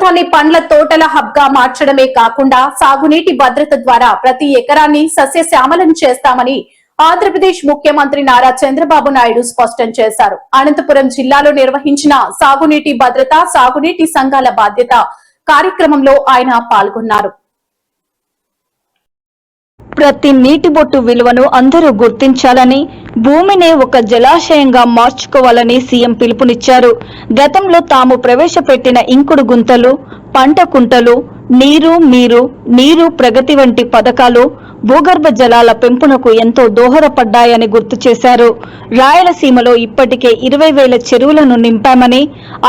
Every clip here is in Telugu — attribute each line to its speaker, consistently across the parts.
Speaker 1: ప్రాంతాన్ని పండ్ల తోటల హబ్ గా మార్చడమే కాకుండా సాగునీటి భద్రత ద్వారా ప్రతి ఎకరాన్ని సస్యశ్యామలం చేస్తామని ఆంధ్రప్రదేశ్ ముఖ్యమంత్రి నారా చంద్రబాబు నాయుడు స్పష్టం చేశారు. అనంతపురం జిల్లాలో నిర్వహించిన సాగునీటి భద్రత, సాగునీటి సంఘాల బాధ్యత కార్యక్రమంలో ఆయన పాల్గొన్నారు.
Speaker 2: ప్రతి నీటి బొట్టు విలువను అందరూ గుర్తించాలని, భూమిని ఒక జలాశయంగా మార్చుకోవాలని సీఎం పిలుపునిచ్చారు. గతంలో తాము ప్రవేశపెట్టిన ఇంకుడు గుంతలు, పంట కుంటలు, నీరు మీరు, నీరు ప్రగతి వంటి పథకాలు భూగర్భ జలాల పెంపునకు ఎంతో దోహదపడ్డాయని గుర్తు చేశారు. రాయలసీమలో ఇప్పటికే 20,000 చెరువులను నింపామని,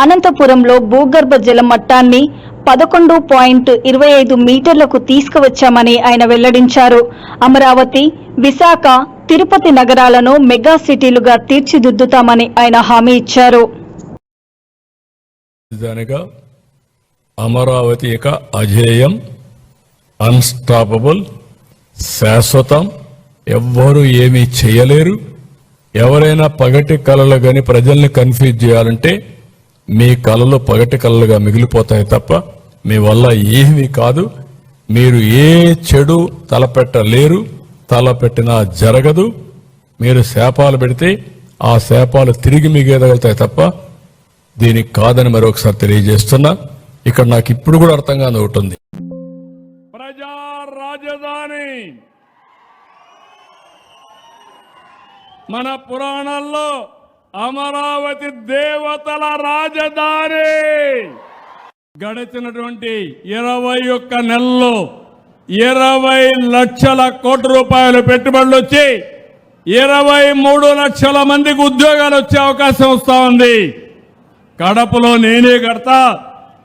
Speaker 2: అనంతపురంలో భూగర్భ జల మట్టాన్ని 11.25 మీటర్లకు తీసుకువచ్చామని ఆయన వెల్లడించారు. అమరావతి, విశాఖ, తిరుపతి నగరాలను మెగా సిటీలుగా తీర్చిదిద్దుతామని ఆయన హామీ ఇచ్చారు.
Speaker 3: అమరావతి యొక్క అజేయం, అన్స్టాపబుల్, శాశ్వతం, ఎవ్వరూ ఏమీ చేయలేరు. ఎవరైనా పగటి కళలు గాని ప్రజల్ని కన్ఫ్యూజ్ చేయాలంటే మీ కళలు పగటి కళలుగా మిగిలిపోతాయి తప్ప మీ వల్ల ఏమీ కాదు. మీరు ఏ చెడు తలపెట్టలేరు, తలపెట్టినా జరగదు. మీరు శాపాలు పెడితే ఆ శాపాలు తిరిగి మిగేదగలుగుతాయి తప్ప దీనికి కాదని మరొకసారి తెలియజేస్తున్నా. ఇక్కడ నాకు ఇప్పుడు కూడా అర్థం కాని ఒకటి ఉంది.
Speaker 4: ప్రజా రాజధాని మన పురాణాల్లో అమరావతి దేవతల రాజధాని. గడిచినటువంటి 21 నెలల్లో 20 లక్షల కోట్ల రూపాయలు పెట్టుబడులు వచ్చి 23 లక్షల మందికి ఉద్యోగాలు వచ్చే అవకాశం వస్తా ఉంది. కడపలో నేనే కడతా,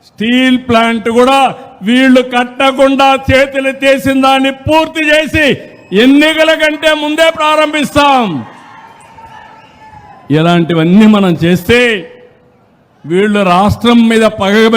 Speaker 4: స్టీల్ ప్లాంట్ కూడా వీళ్లు కట్టకుండా చేతులు చేసిన దాన్ని పూర్తి చేసి ఎన్నికల కంటే ముందే ప్రారంభిస్తాం. ఇలాంటివన్నీ మనం చేస్తే వీళ్ళు రాష్ట్రం మీద పగ